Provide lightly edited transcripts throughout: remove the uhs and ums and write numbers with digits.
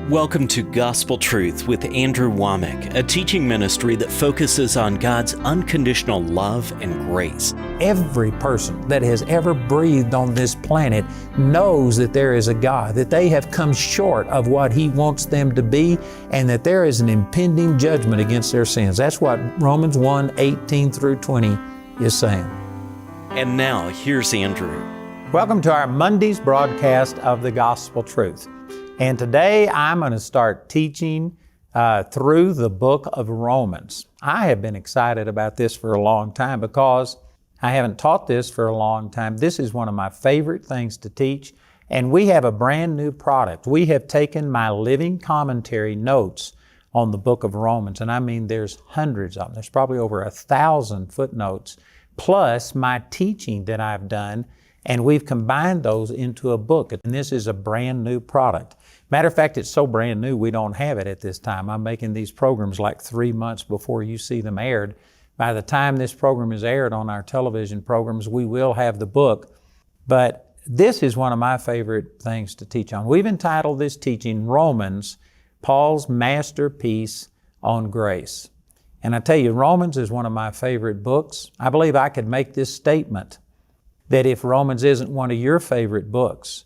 Welcome to Gospel Truth with Andrew Womack, a teaching ministry that focuses on God's unconditional love and grace. Every person that has ever breathed on this planet knows that there is a God, that they have come short of what He wants them to be, and that there is an impending judgment against their sins. That's what Romans 1:18 through 20 is saying. And now, here's Andrew. Welcome to our Monday's broadcast of the Gospel Truth. And today I'm going to start teaching through the book of Romans. I have been excited about this for a long time because I haven't taught this for a long time. This is one of my favorite things to teach, and we have a brand new product. We have taken my living commentary notes on the book of Romans, and I mean there's hundreds of them. There's probably over 1,000 footnotes, plus my teaching that I've done, and we've combined those into a book. And this is a brand new product. Matter of fact, it's so brand new we don't have it at this time. I'm making these programs like 3 months before you see them aired. By the time this program is aired on our television programs, we will have the book. But this is one of my favorite things to teach on. We've entitled this teaching, Romans, Paul's Masterpiece on Grace. And I tell you, Romans is one of my favorite books. I believe I could make this statement that if Romans isn't one of your favorite books,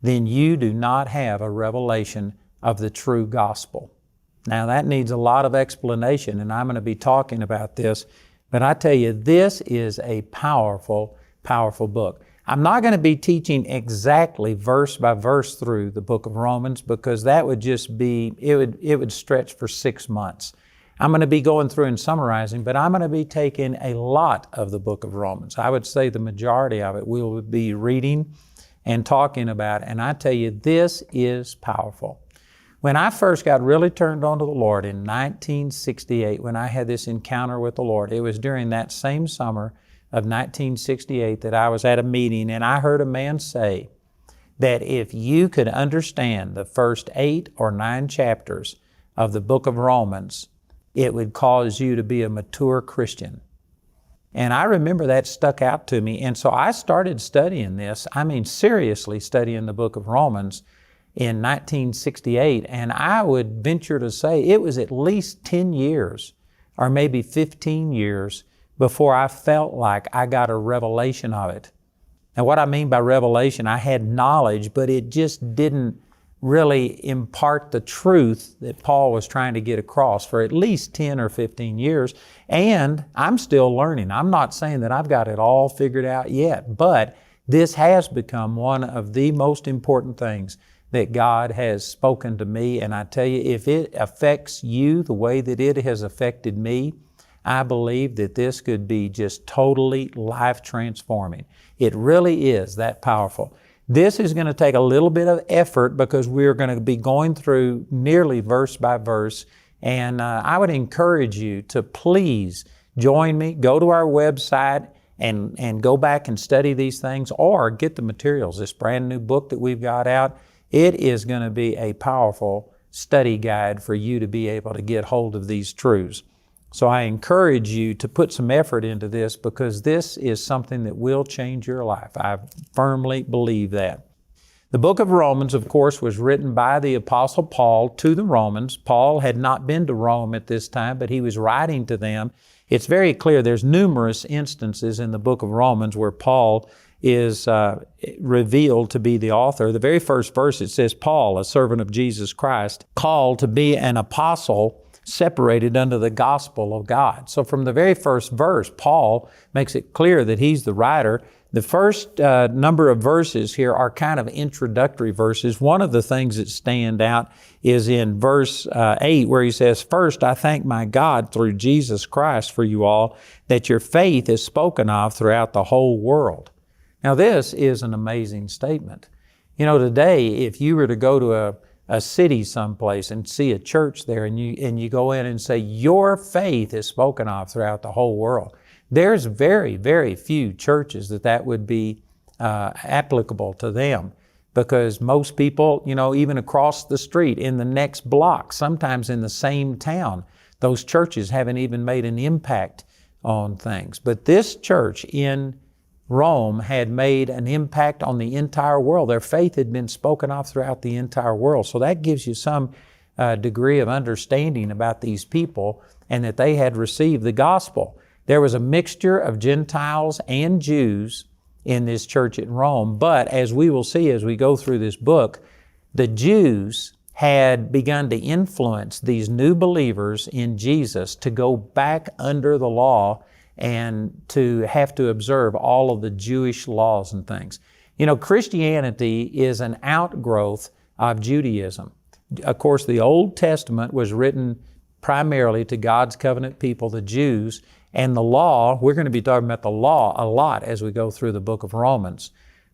then you do not have a revelation of the true gospel. Now that needs a lot of explanation, and I'm going to be talking about this, but I tell you, this is a powerful, powerful book. I'm not going to be teaching exactly verse by verse through the book of Romans because that would just be, it would stretch for 6 months. I'm going to be going through and summarizing, but I'm going to be taking a lot of the book of Romans. I would say the majority of it we'll be reading and talking about, and I tell you, this is powerful. When I first got really turned on to the Lord in 1968, when I had this encounter with the Lord, it was during that same summer of 1968 that I was at a meeting, and I heard a man say that if you could understand the first 8 or 9 chapters of the book of Romans, it would cause you to be a mature Christian. And I remember that stuck out to me. And so I started studying this, seriously studying the book of Romans in 1968. And I would venture to say it was at least 10 years or maybe 15 years before I felt like I got a revelation of it. Now what I mean by revelation, I had knowledge, but it just didn't really impart the truth that Paul was trying to get across for at least 10 or 15 years. And I'm still learning. I'm not saying that I've got it all figured out yet, but this has become one of the most important things that God has spoken to me. And I tell you, if it affects you the way that it has affected me, I believe that this could be just totally life transforming. It really is that powerful. This is going to take a little bit of effort because we're going to be going through nearly verse by verse. And I would encourage you to please join me, go to our website and go back and study these things or get the materials. This brand new book that we've got out, it is going to be a powerful study guide for you to be able to get hold of these truths. So I encourage you to put some effort into this because this is something that will change your life. I firmly believe that. The book of Romans, of course, was written by the Apostle Paul to the Romans. Paul had not been to Rome at this time, but he was writing to them. It's very clear there's numerous instances in the book of Romans where Paul is revealed to be the author. The very first verse, it says, Paul, a servant of Jesus Christ, called to be an apostle, separated under the gospel of God. So from the very first verse, Paul makes it clear that he's the writer. The first number of verses here are kind of introductory verses. One of the things that stand out is in verse 8 where he says, First, I thank my God through Jesus Christ for you all, that your faith is spoken of throughout the whole world. Now this is an amazing statement. You know, today, if you were to go to a city someplace and see a church there and you go in and say, your faith is spoken of throughout the whole world. There's very, very few churches that would be applicable to them because most people, even across the street, in the next block, sometimes in the same town, those churches haven't even made an impact on things. But this church in Rome had made an impact on the entire world. Their faith had been spoken of throughout the entire world. So that gives you some degree of understanding about these people and that they had received the gospel. There was a mixture of Gentiles and Jews in this church at Rome, but as we will see as we go through this book, the Jews had begun to influence these new believers in Jesus to go back under the law and to have to observe all of the Jewish laws and things. You know, Christianity is an outgrowth of Judaism. Of course, the Old Testament was written primarily to God's covenant people, the Jews, and the law, we're going to be talking about the law a lot as we go through the book of Romans.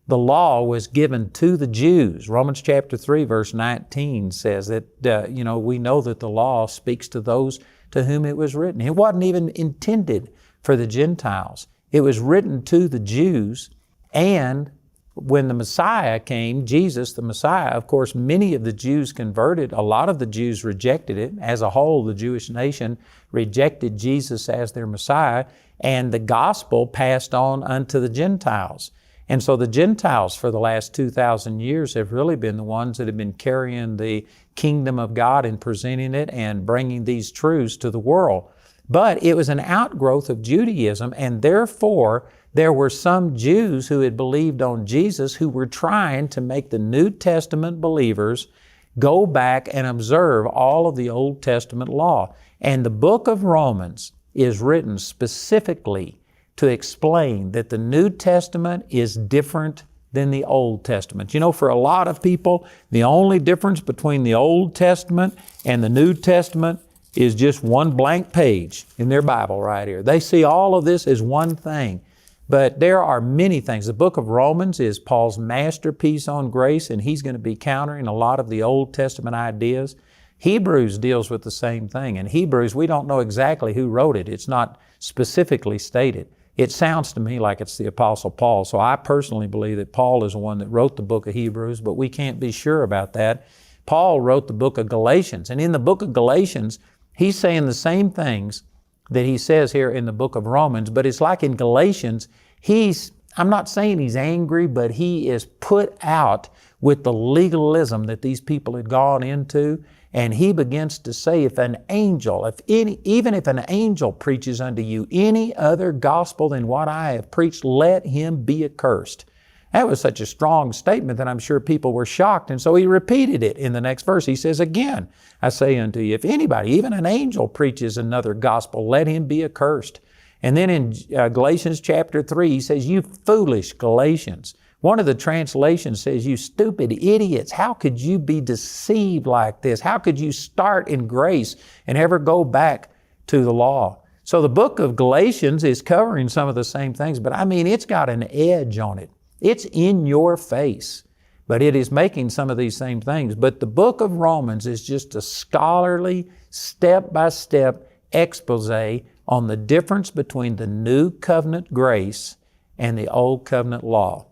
The law was given to the Jews. Romans chapter 3, verse 19 says that, we know that the law speaks to those to whom it was written. It wasn't even intended for the Gentiles. It was written to the Jews, and when the Messiah came, Jesus, the Messiah, of course, many of the Jews converted. A lot of the Jews rejected it. As a whole, the Jewish nation rejected Jesus as their Messiah, and the gospel passed on unto the Gentiles. And so the Gentiles for the last 2,000 years have really been the ones that have been carrying the kingdom of God and presenting it and bringing these truths to the world. But it was an outgrowth of Judaism, and therefore there were some Jews who had believed on Jesus who were trying to make the New Testament believers go back and observe all of the Old Testament law. And the book of Romans is written specifically to explain that the New Testament is different than the Old Testament. You know, for a lot of people, the only difference between the Old Testament and the New Testament is just one blank page in their Bible right here. They see all of this as one thing. But there are many things. The book of Romans is Paul's masterpiece on grace, and he's going to be countering a lot of the Old Testament ideas. Hebrews deals with the same thing. In Hebrews, we don't know exactly who wrote it. It's not specifically stated. It sounds to me like it's the Apostle Paul. So I personally believe that Paul is the one that wrote the book of Hebrews, but we can't be sure about that. Paul wrote the book of Galatians, and in the book of Galatians, he's saying the same things that he says here in the book of Romans, but it's like in Galatians, I'm not saying he's angry, but he is put out with the legalism that these people had gone into, and he begins to say, even if an angel preaches unto you any other gospel than what I have preached, let him be accursed. That was such a strong statement that I'm sure people were shocked. And so he repeated it in the next verse. He says, again, I say unto you, if anybody, even an angel, preaches another gospel, let him be accursed. And then in Galatians chapter 3, he says, you foolish Galatians. One of the translations says, you stupid idiots, how could you be deceived like this? How could you start in grace and ever go back to the law? So the book of Galatians is covering some of the same things, but it's got an edge on it. It's in your face, but it is making some of these same things. But the book of Romans is just a scholarly, step-by-step expose on the difference between the new covenant grace and the old covenant law.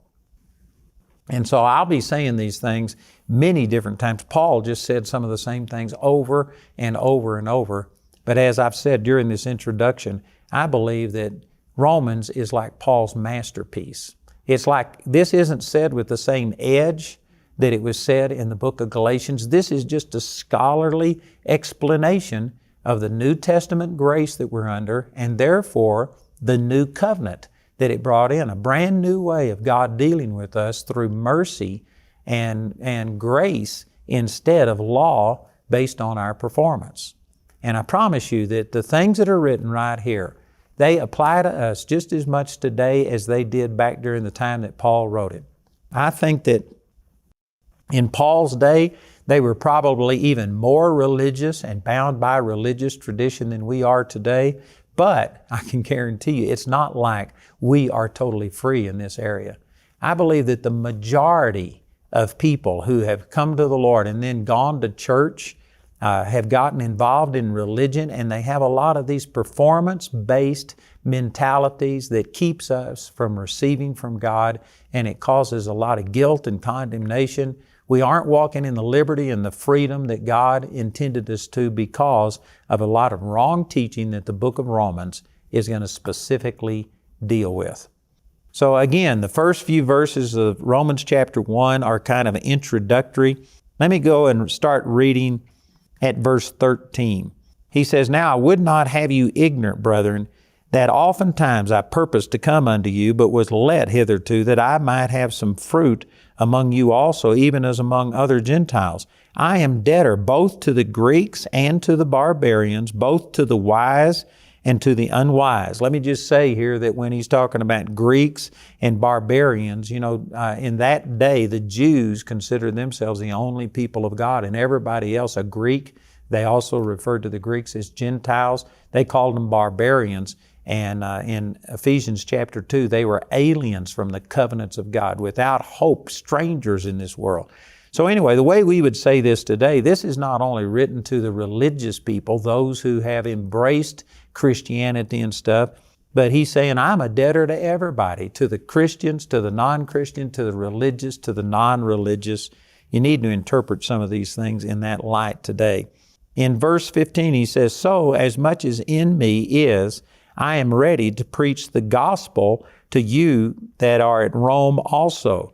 And so I'll be saying these things many different times. Paul just said some of the same things over and over and over. But as I've said during this introduction, I believe that Romans is like Paul's masterpiece. It's like this isn't said with the same edge that it was said in the book of Galatians. This is just a scholarly explanation of the New Testament grace that we're under, and therefore the new covenant that it brought in, a brand new way of God dealing with us through mercy and grace instead of law based on our performance. And I promise you that the things that are written right here, they apply to us just as much today as they did back during the time that Paul wrote it. I think that in Paul's day, they were probably even more religious and bound by religious tradition than we are today. But I can guarantee you, it's not like we are totally free in this area. I believe that the majority of people who have come to the Lord and then gone to church have gotten involved in religion, and they have a lot of these performance-based mentalities that keeps us from receiving from God, and it causes a lot of guilt and condemnation. We aren't walking in the liberty and the freedom that God intended us to because of a lot of wrong teaching that the book of Romans is going to specifically deal with. So again, the first few verses of Romans chapter 1 are kind of introductory. Let me go and start reading at verse 13. He says, "Now I would not have you ignorant, brethren, that oftentimes I purposed to come unto you, but was let hitherto, that I might have some fruit among you also, even as among other Gentiles. I am debtor both to the Greeks and to the barbarians, both to the wise and to the unwise." Let me just say here that when he's talking about Greeks and barbarians, in that day, the Jews considered themselves the only people of God, and everybody else a Greek. They also referred to the Greeks as Gentiles. They called them barbarians. And in Ephesians chapter 2, they were aliens from the covenants of God, without hope, strangers in this world. So anyway, the way we would say this today, this is not only written to the religious people, those who have embraced Christianity and stuff, but he's saying, I'm a debtor to everybody, to the Christians, to the non-Christian, to the religious, to the non-religious. You need to interpret some of these things in that light today. In verse 15, he says, "So as much as in me is, I am ready to preach the gospel to you that are at Rome also."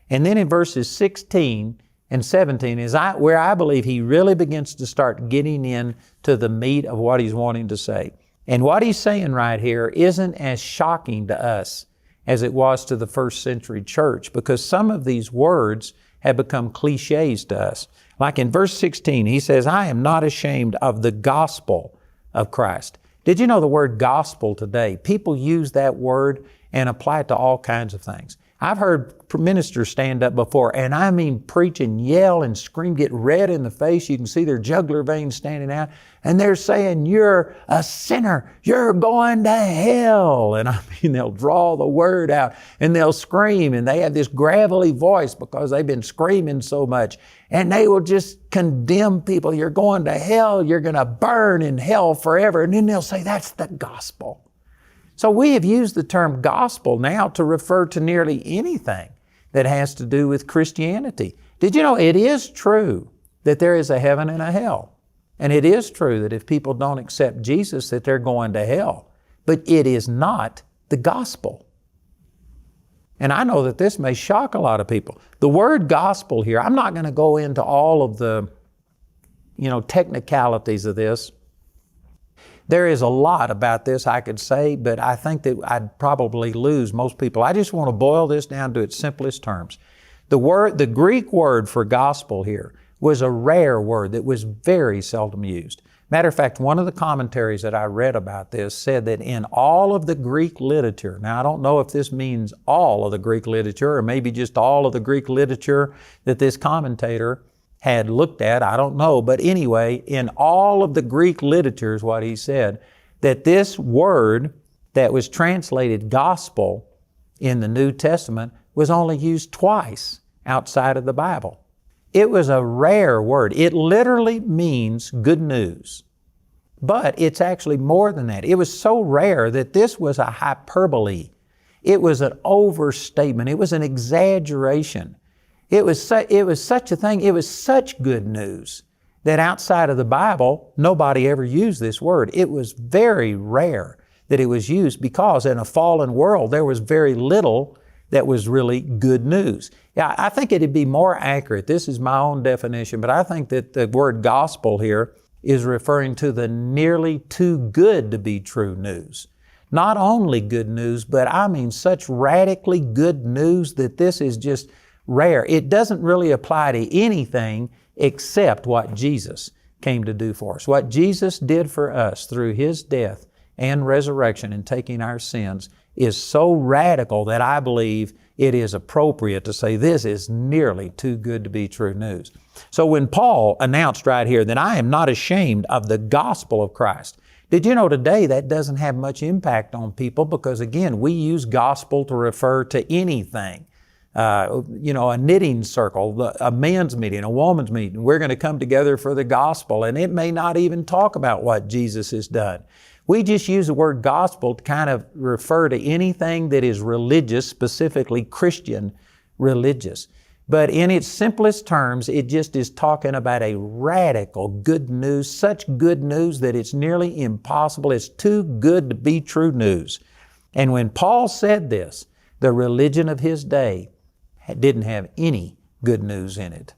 And then in verses 16 and 17 is where I believe he really begins to start getting into the meat of what he's wanting to say. And what he's saying right here isn't as shocking to us as it was to the first century church, because some of these words have become cliches to us. Like in verse 16, he says, "I am not ashamed of the gospel of Christ." Did you know the word gospel today? People use that word and apply it to all kinds of things. I've heard ministers stand up before, and I mean preach and yell and scream, get red in the face. You can see their jugular veins standing out. And they're saying, "You're a sinner. You're going to hell." And I mean, they'll draw the word out and they'll scream, and they have this gravelly voice because they've been screaming so much. And they will just condemn people. "You're going to hell. You're going to burn in hell forever." And then they'll say, "That's the gospel." So we have used the term gospel now to refer to nearly anything that has to do with Christianity. Did you know it is true that there is a heaven and a hell? And it is true that if people don't accept Jesus, that they're going to hell. But it is not the gospel. And I know that this may shock a lot of people. The word gospel here, I'm not going to go into all of the, technicalities of this. There is a lot about this I could say, but I think that I'd probably lose most people. I just want to boil this down to its simplest terms. The Greek word for gospel here was a rare word that was very seldom used. Matter of fact, one of the commentaries that I read about this said that in all of the Greek literature, now I don't know if this means all of the Greek literature or maybe just all of the Greek literature that this commentator had looked at, I don't know. But anyway, in all of the Greek literature is what he said, that this word that was translated gospel in the New Testament was only used twice outside of the Bible. It was a rare word. It literally means good news. But it's actually more than that. It was so rare that this was a hyperbole. It was an overstatement. It was an exaggeration. It was such a thing. It was such good news that outside of the Bible, nobody ever used this word. It was very rare that it was used because in a fallen world, there was very little that was really good news. Yeah, I think it'd be more accurate. This is my own definition, but I think that the word gospel here is referring to the nearly too good to be true news. Not only good news, but I mean such radically good news that this is just rare. It doesn't really apply to anything except what Jesus came to do for us. What Jesus did for us through His death and resurrection and taking our sins is so radical that I believe it is appropriate to say this is nearly too good to be true news. So when Paul announced right here that I am not ashamed of the gospel of Christ, did you know today that doesn't have much impact on people because again, we use gospel to refer to anything. A knitting circle, a men's meeting, a woman's meeting. We're going to come together for the gospel, and it may not even talk about what Jesus has done. We just use the word gospel to kind of refer to anything that is religious, specifically Christian religious. But in its simplest terms, it just is talking about a radical good news, such good news that it's nearly impossible. It's too good to be true news. And when Paul said this, The religion of his day didn't have any good news in it.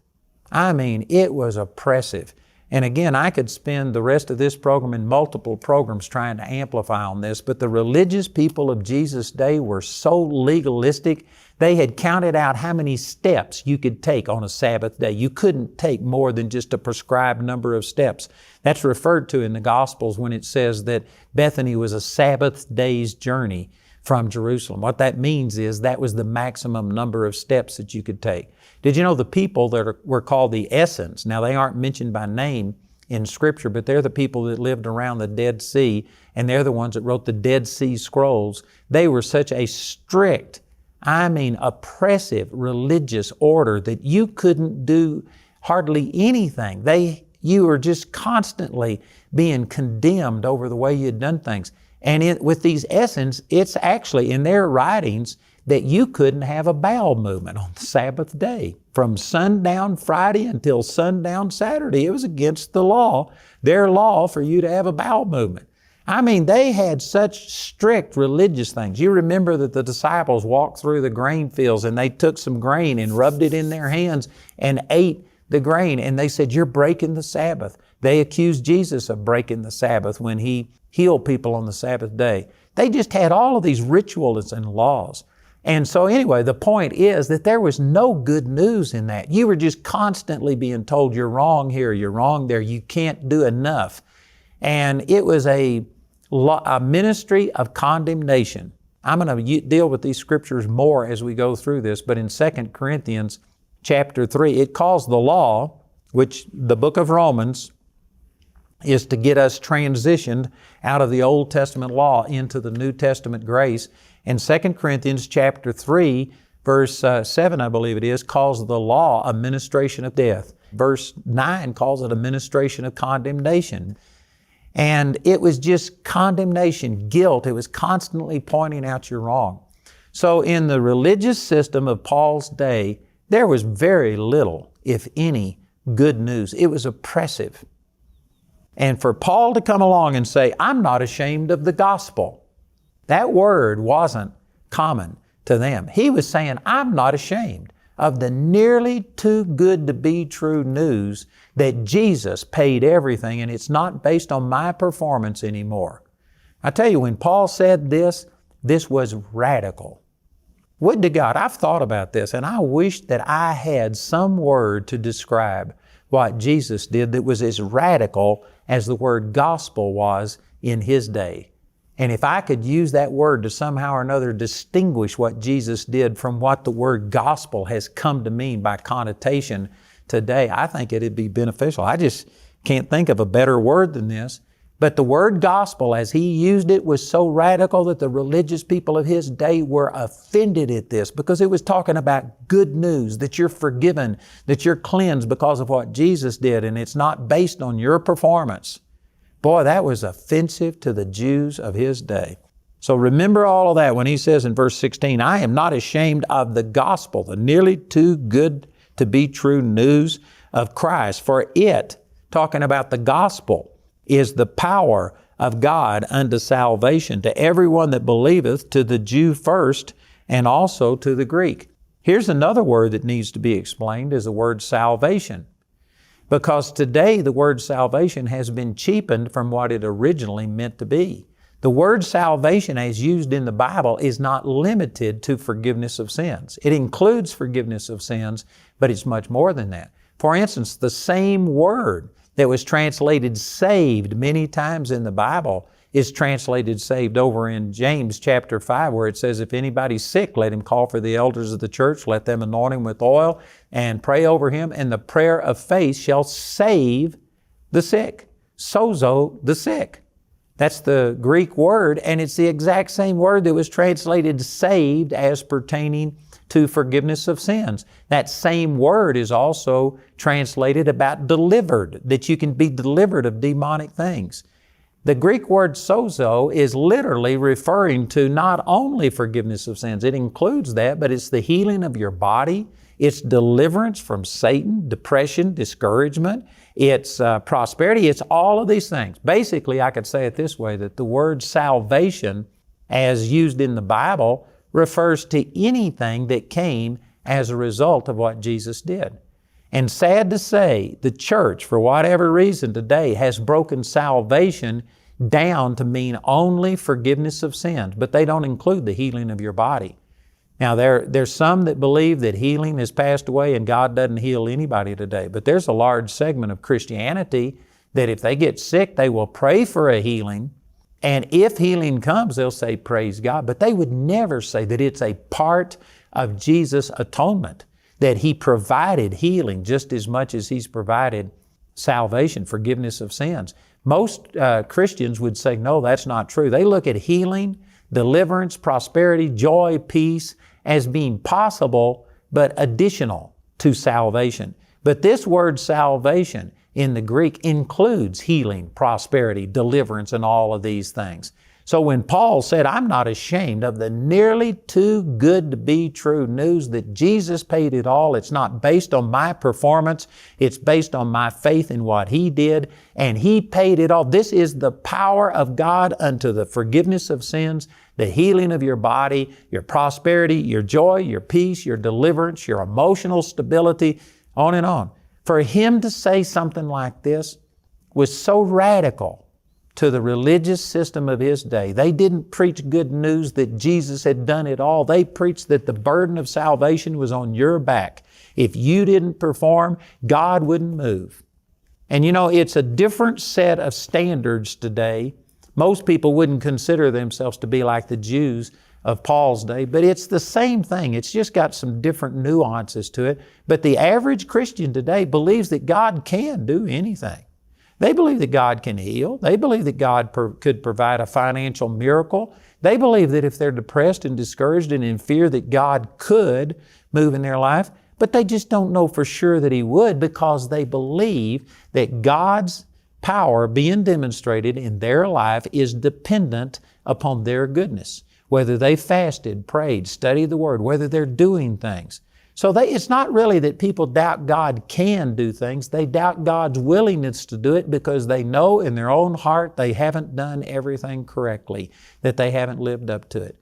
I mean, it was oppressive. And again, I could spend the rest of this program and multiple programs trying to amplify on this, but the religious people of Jesus' day were so legalistic, they had counted out how many steps you could take on a Sabbath day. You couldn't take more than just a prescribed number of steps. That's referred to in the Gospels when it says that Bethany was a Sabbath day's journey from Jerusalem. What that means is that was the maximum number of steps that you could take. Did you know the people that were called the Essenes? Now, they aren't mentioned by name in Scripture, but they're the people that lived around the Dead Sea, and they're the ones that wrote the Dead Sea Scrolls. They were such a strict, oppressive religious order that you couldn't do hardly anything. You were just constantly being condemned over the way you had done things. And with these Essenes, it's actually in their writings that you couldn't have a bowel movement on the Sabbath day. From sundown Friday until sundown Saturday, it was against the law, their law, for you to have a bowel movement. I mean, they had such strict religious things. You remember that the disciples walked through the grain fields and they took some grain and rubbed it in their hands and ate the grain, and they said, "You're breaking the Sabbath." They accused Jesus of breaking the Sabbath when He healed people on the Sabbath day. They just had all of these rituals and laws. And so anyway, the point is that there was no good news in that. You were just constantly being told, you're wrong here, you're wrong there, you can't do enough. And it was a ministry of condemnation. I'm going to deal with these scriptures more as we go through this, but in 2 Corinthians chapter 3, it calls the law, which the book of Romans is to get us transitioned out of the Old Testament law into the New Testament grace. And 2 Corinthians chapter 3, verse 7, I believe it is, calls the law a ministration of death. Verse 9 calls it a ministration of condemnation. And it was just condemnation, guilt. It was constantly pointing out you're wrong. So in the religious system of Paul's day, there was very little, if any, good news. It was oppressive. And for Paul to come along and say, I'm not ashamed of the gospel, that word wasn't common to them. He was saying, I'm not ashamed of the nearly too good to be true news that Jesus paid everything and it's not based on my performance anymore. I tell you, when Paul said this was radical. Would to God, I've thought about this and I wish that I had some word to describe what Jesus did that was as radical as the word gospel was in His day. And if I could use that word to somehow or another distinguish what Jesus did from what the word gospel has come to mean by connotation today, I think it'd be beneficial. I just can't think of a better word than this. But the word gospel, as He used it, was so radical that the religious people of His day were offended at this because it was talking about good news, that you're forgiven, that you're cleansed because of what Jesus did, and it's not based on your performance. Boy, that was offensive to the Jews of His day. So remember all of that when He says in verse 16, I am not ashamed of the gospel, the nearly too good to be true news of Christ. For it, talking about the gospel, is the power of God unto salvation to everyone that believeth, to the Jew first, and also to the Greek. Here's another word that needs to be explained, is the word salvation. Because today the word salvation has been cheapened from what it originally meant to be. The word salvation as used in the Bible is not limited to forgiveness of sins. It includes forgiveness of sins, but it's much more than that. For instance, the same word that was translated saved many times in the Bible is translated saved over in James chapter 5, where it says, if anybody's sick, let him call for the elders of the church, let them anoint him with oil and pray over him, and the prayer of faith shall save the sick. Sozo, the sick. That's the Greek word, and it's the exact same word that was translated saved as pertaining to forgiveness of sins. That same word is also translated about delivered, that you can be delivered of demonic things. The Greek word sozo is literally referring to not only forgiveness of sins, it includes that, but it's the healing of your body, it's deliverance from Satan, depression, discouragement, it's prosperity, it's all of these things. Basically, I could say it this way, that the word salvation, as used in the Bible, refers to anything that came as a result of what Jesus did. And sad to say, the church, for whatever reason today, has broken salvation down to mean only forgiveness of sins, but they don't include the healing of your body. Now, there's some that believe that healing has passed away and God doesn't heal anybody today, but there's a large segment of Christianity that if they get sick, they will pray for a healing, and if healing comes, they'll say, praise God, but they would never say that it's a part of Jesus' atonement, that He provided healing just as much as He's provided salvation, forgiveness of sins. Most Christians would say, no, that's not true. They look at healing, deliverance, prosperity, joy, peace as being possible but additional to salvation. But this word salvation in the Greek includes healing, prosperity, deliverance, and all of these things. So when Paul said, I'm not ashamed of the nearly too good to be true news that Jesus paid it all, it's not based on my performance, it's based on my faith in what He did, and He paid it all. This is the power of God unto the forgiveness of sins, the healing of your body, your prosperity, your joy, your peace, your deliverance, your emotional stability, on and on. For Him to say something like this was so radical to the religious system of His day. They didn't preach good news that Jesus had done it all. They preached that the burden of salvation was on your back. If you didn't perform, God wouldn't move. And you know, it's a different set of standards today. Most people wouldn't consider themselves to be like the Jews of Paul's day, but it's the same thing. It's just got some different nuances to it. But the average Christian today believes that God can do anything. They believe that God can heal. They believe that God could provide a financial miracle. They believe that if they're depressed and discouraged and in fear that God could move in their life, but they just don't know for sure that He would, because they believe that God's power being demonstrated in their life is dependent upon their goodness. Whether they fasted, prayed, studied the Word, whether they're doing things. So it's not really that people doubt God can do things. They doubt God's willingness to do it because they know in their own heart they haven't done everything correctly, that they haven't lived up to it.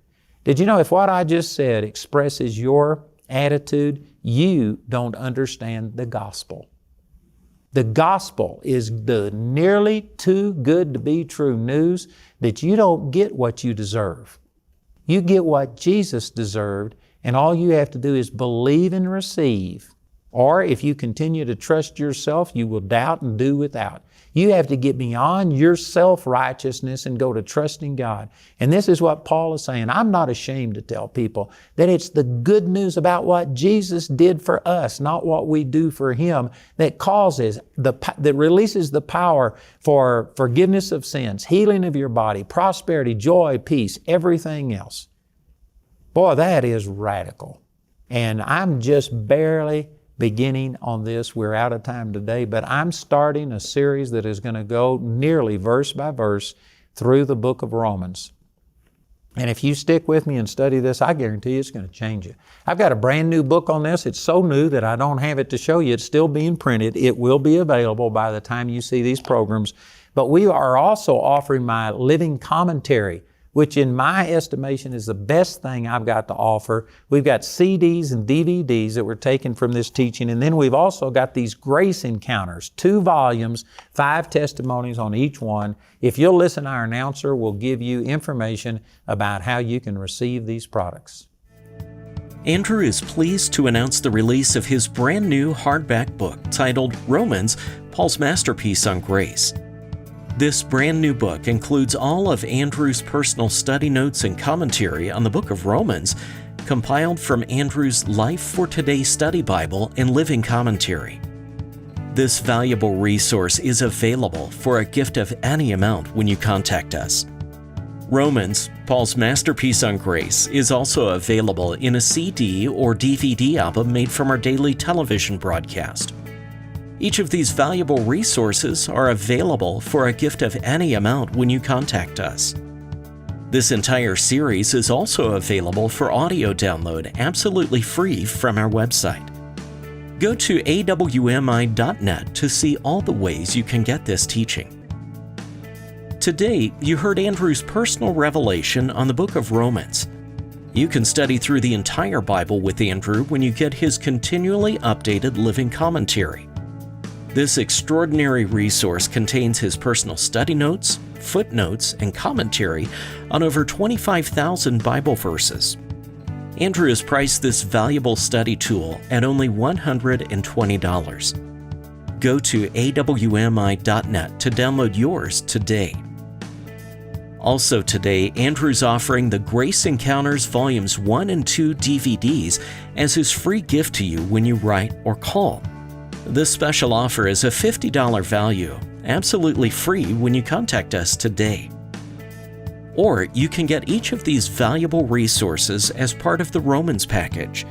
Did you know if what I just said expresses your attitude, you don't understand the gospel. The gospel is the nearly too good to be true news that you don't get what you deserve. You get what Jesus deserved, and all you have to do is believe and receive. Or if you continue to trust yourself, you will doubt and do without. You have to get beyond your self-righteousness and go to trusting God. And this is what Paul is saying. I'm not ashamed to tell people that it's the good news about what Jesus did for us, not what we do for Him, that releases the power for forgiveness of sins, healing of your body, prosperity, joy, peace, everything else. Boy, that is radical. And I'm just barely beginning on this. We're out of time today, but I'm starting a series that is going to go nearly verse by verse through the book of Romans. And if you stick with me and study this, I guarantee you it's going to change you. I've got a brand new book on this. It's so new that I don't have it to show you. It's still being printed. It will be available by the time you see these programs. But we are also offering my living commentary, which in my estimation is the best thing I've got to offer. We've got CDs and DVDs that were taken from this teaching, and then we've also got these Grace Encounters, 2 volumes, 5 testimonies on each one. If you'll listen, our announcer will give you information about how you can receive these products. Andrew is pleased to announce the release of his brand new hardback book titled Romans, Paul's Masterpiece on Grace. This brand new book includes all of Andrew's personal study notes and commentary on the book of Romans, compiled from Andrew's Life for Today Study Bible and Living Commentary. This valuable resource is available for a gift of any amount when you contact us. Romans, Paul's Masterpiece on Grace, is also available in a CD or DVD album made from our daily television broadcast. Each of these valuable resources are available for a gift of any amount when you contact us. This entire series is also available for audio download absolutely free from our website. Go to awmi.net to see all the ways you can get this teaching. Today, you heard Andrew's personal revelation on the book of Romans. You can study through the entire Bible with Andrew when you get his continually updated living commentary. This extraordinary resource contains his personal study notes, footnotes, and commentary on over 25,000 Bible verses. Andrew has priced this valuable study tool at only $120. Go to awmi.net to download yours today. Also today, Andrew's offering the Grace Encounters Volumes 1 and 2 DVDs as his free gift to you when you write or call. This special offer is a $50 value, absolutely free when you contact us today. Or you can get each of these valuable resources as part of the Romans package.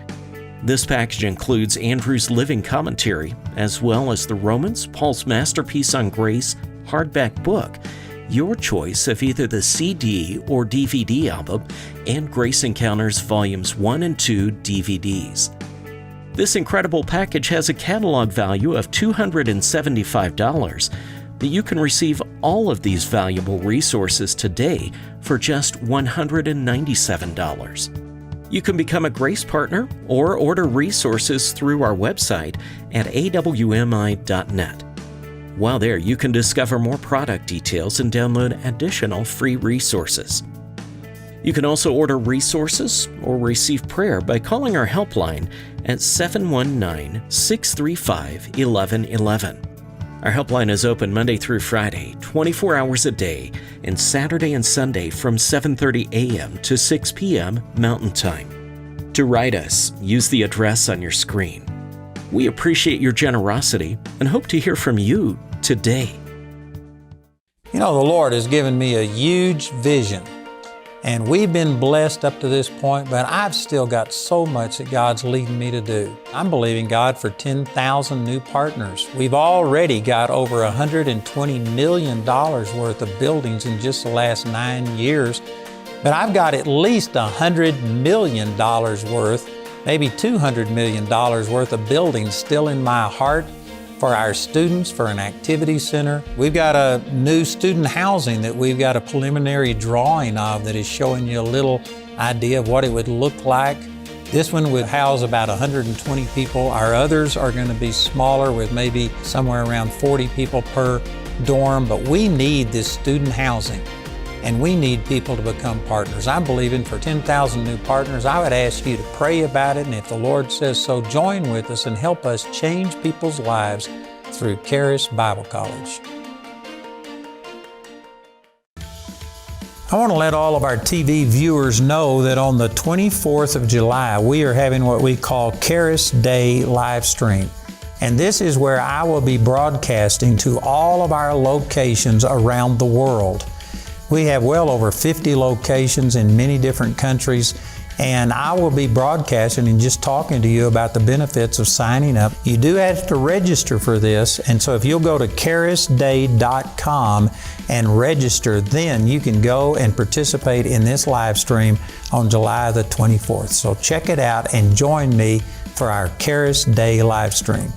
This package includes Andrew's living commentary, as well as the Romans, Paul's Masterpiece on Grace hardback book, your choice of either the CD or DVD album, and Grace Encounters Volumes 1 and 2 DVDs. This incredible package has a catalog value of $275, but you can receive all of these valuable resources today for just $197. You can become a Grace Partner or order resources through our website at awmi.net. While there, you can discover more product details and download additional free resources. You can also order resources or receive prayer by calling our helpline at 719-635-1111. Our helpline is open Monday through Friday, 24 hours a day, and Saturday and Sunday from 7:30 a.m. to 6 p.m. Mountain Time. To write us, use the address on your screen. We appreciate your generosity and hope to hear from you today. You know, the Lord has given me a huge vision, and we've been blessed up to this point, but I've still got so much that God's leading me to do. I'm believing God for 10,000 new partners. We've already got over $120 million worth of buildings in just the last 9 years, but I've got at least $100 million worth, maybe $200 million worth of buildings still in my heart for our students, for an activity center. We've got a new student housing that we've got a preliminary drawing of that is showing you a little idea of what it would look like. This one would house about 120 people. Our others are going to be smaller with maybe somewhere around 40 people per dorm, but we need this student housing and we need people to become partners. I'm believing for 10,000 new partners. I would ask you to pray about it, and if the Lord says so, join with us and help us change people's lives through Charis Bible College. I want to let all of our TV viewers know that on the 24th of July, we are having what we call Charis Day live stream. And this is where I will be broadcasting to all of our locations around the world. We have well over 50 locations in many different countries, and I will be broadcasting and just talking to you about the benefits of signing up. You do have to register for this, and so if you'll go to charisday.com and register, then you can go and participate in this live stream on July the 24th. So check it out and join me for our Charis Day live stream.